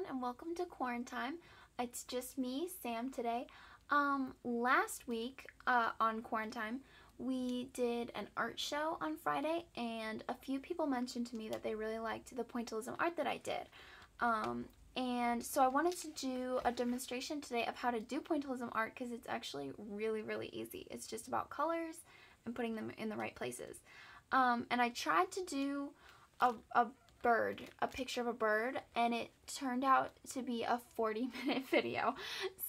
and welcome to Quarantine. It's just me, Sam, today. Last week on Quarantine, we did an art show on Friday, and a few people mentioned to me that they really liked the pointillism art that I did. And so I wanted to do a demonstration today of how to do pointillism art because it's actually really easy. It's just about colors and putting them in the right places. And I tried to do a picture of a bird, and it turned out to be a 40-minute video.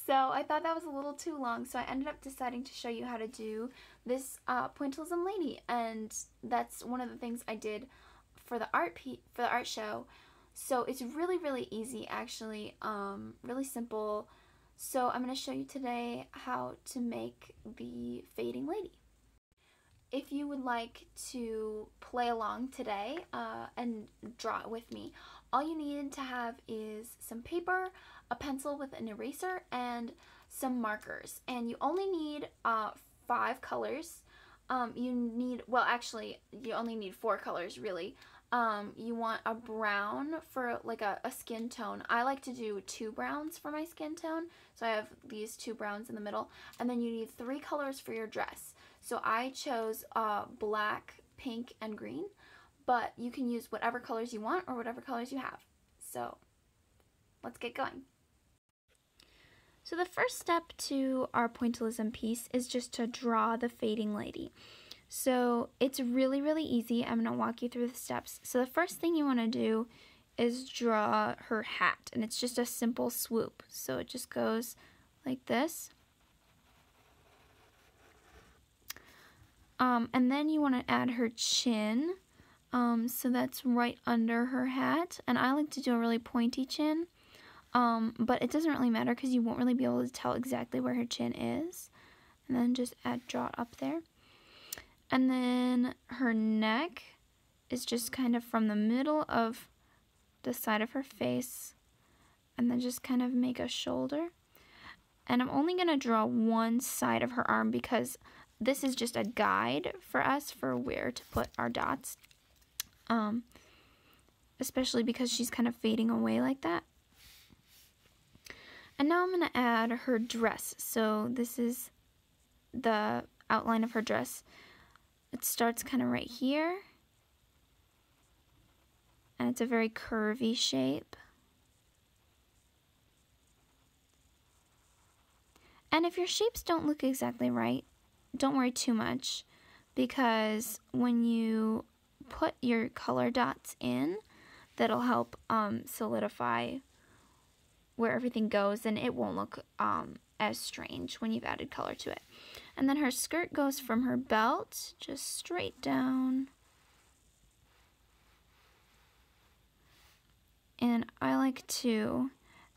So I thought that was a little too long, so I ended up deciding to show you how to do this pointillism lady, and that's one of the things I did for the art show. So it's really easy, actually, really simple. So I'm going to show you today how to make the fading lady. If you would like to play along today and draw it with me, all you need to have is some paper, a pencil with an eraser, and some markers. And you only need 5 colors. You only need 4 colors, really. You want a brown for like a skin tone. I like to do 2 browns for my skin tone, so I have these 2 browns in the middle. And then you need 3 colors for your dress. So I chose black, pink, and green, but you can use whatever colors you want or whatever colors you have. So let's get going. So the first step to our pointillism piece is just to draw the fading lady. So it's really easy. I'm going to walk you through the steps. So the first thing you want to do is draw her hat, and it's just a simple swoop. So it just goes like this. And then you want to add her chin, so that's right under her hat, and I like to do a really pointy chin, but it doesn't really matter because you won't really be able to tell exactly where her chin is. And then just draw it up there. And then her neck is just kind of from the middle of the side of her face, and then just kind of make a shoulder. And I'm only going to draw one side of her arm because this is just a guide for us for where to put our dots, especially because she's kind of fading away like that. And now I'm going to add her dress. So this is the outline of her dress. It starts kind of right here, and it's a very curvy shape. And if your shapes don't look exactly right, don't worry too much, because when you put your color dots in, that'll help solidify where everything goes, and it won't look as strange when you've added color to it. And then her skirt goes from her belt just straight down, and I like to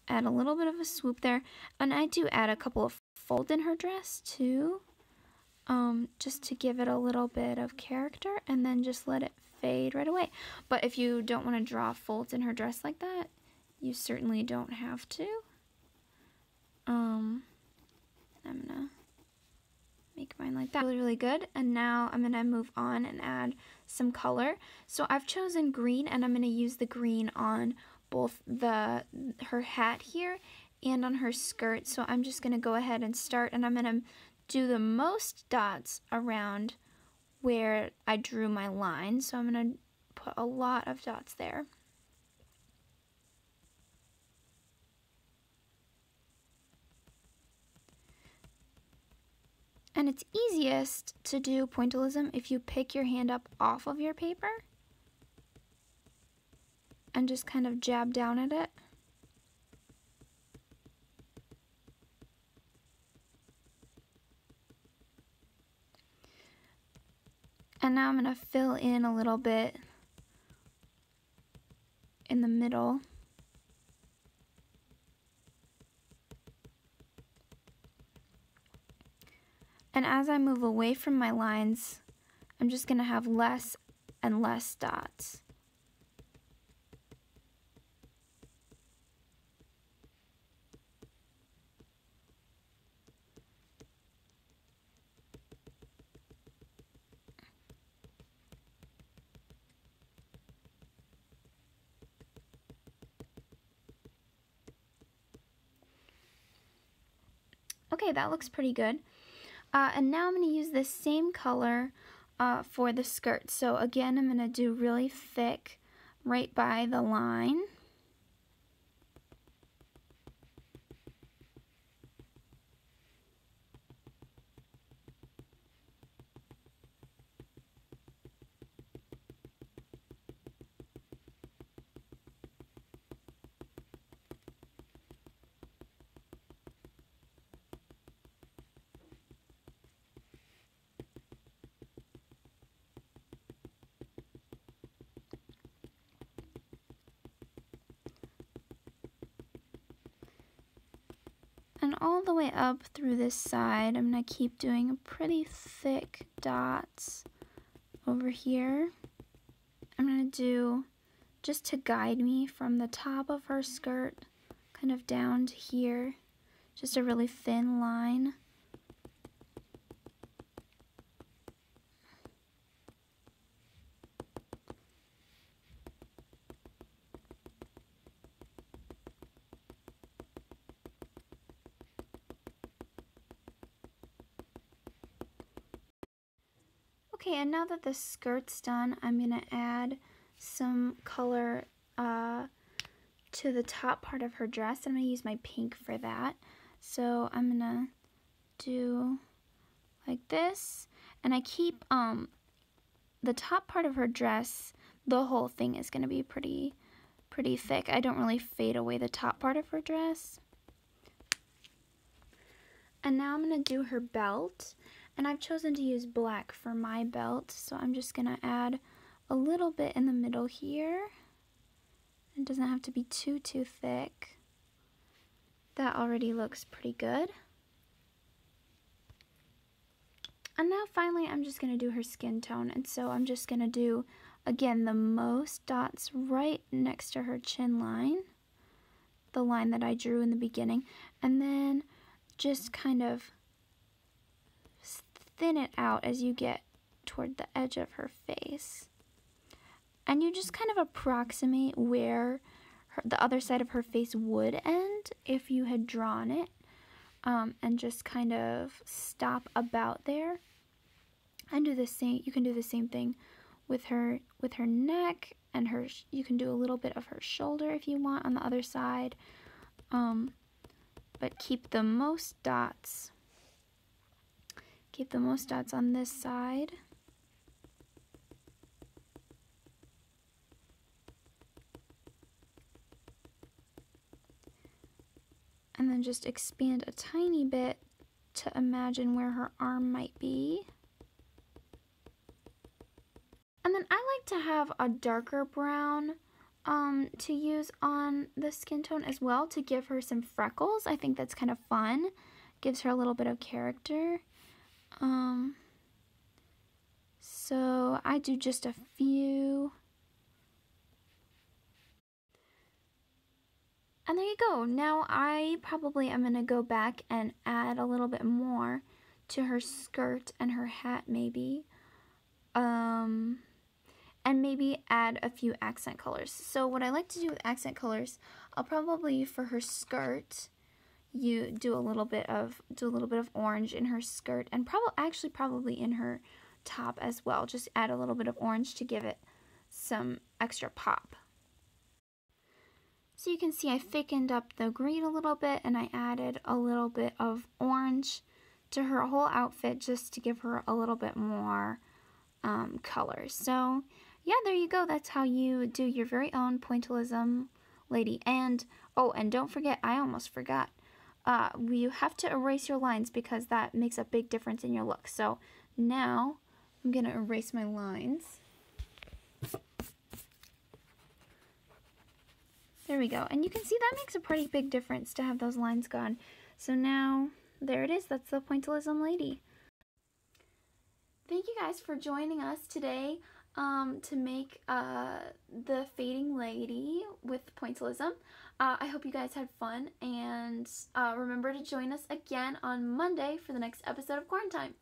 add a little bit of a swoop there, and I do add a couple of folds in her dress too, just to give it a little bit of character, and then just let it fade right away. But if you don't want to draw folds in her dress like that, you certainly don't have to. I'm gonna make mine like that. Really good. And now I'm gonna move on and add some color. So I've chosen green, and I'm gonna use the green on both her hat here and on her skirt. So I'm just gonna go ahead and start, and I'm gonna do the most dots around where I drew my line. So I'm going to put a lot of dots there. And it's easiest to do pointillism if you pick your hand up off of your paper and just kind of jab down at it. And now I'm going to fill in a little bit in the middle. And as I move away from my lines, I'm just going to have less and less dots. Okay, that looks pretty good. And now I'm going to use this same color for the skirt. So again, I'm going to do really thick right by the line. And all the way up through this side, I'm going to keep doing pretty thick dots over here. I'm going to do, just to guide me from the top of her skirt, kind of down to here, just a really thin line. Okay, and now that the skirt's done, I'm going to add some color to the top part of her dress. I'm going to use my pink for that. So I'm going to do like this. And I keep the top part of her dress, the whole thing is going to be pretty thick. I don't really fade away the top part of her dress. And now I'm going to do her belt. And I've chosen to use black for my belt, so I'm just going to add a little bit in the middle here. It doesn't have to be too thick. That already looks pretty good. And now finally I'm just going to do her skin tone, and so I'm just going to do, again, the most dots right next to her chin line, the line that I drew in the beginning, and then just kind of thin it out as you get toward the edge of her face. And you just kind of approximate where the other side of her face would end if you had drawn it, and just kind of stop about there. And do the same. You can do the same thing with her neck, and you can do a little bit of her shoulder if you want on the other side, but keep the most dots. Keep the most dots on this side. And then just expand a tiny bit to imagine where her arm might be. And then I like to have a darker brown to use on the skin tone as well, to give her some freckles. I think that's kind of fun. Gives her a little bit of character. So I do just a few. And there you go. Now I probably am going to go back and add a little bit more to her skirt and her hat maybe. And maybe add a few accent colors. So what I like to do with accent colors, I'll probably, for her skirt, you do a little bit of orange in her skirt, and probably in her top as well. Just add a little bit of orange to give it some extra pop. So you can see I thickened up the green a little bit, and I added a little bit of orange to her whole outfit just to give her a little bit more color. So yeah, there you go. That's how you do your very own pointillism lady. And oh, and don't forget, I almost forgot. You have to erase your lines because that makes a big difference in your look. So now I'm going to erase my lines. There we go. And you can see that makes a pretty big difference to have those lines gone. So now, there it is. That's the pointillism lady. Thank you guys for joining us today to make the fading lady with pointillism. I hope you guys had fun, and remember to join us again on Monday for the next episode of Quarantine.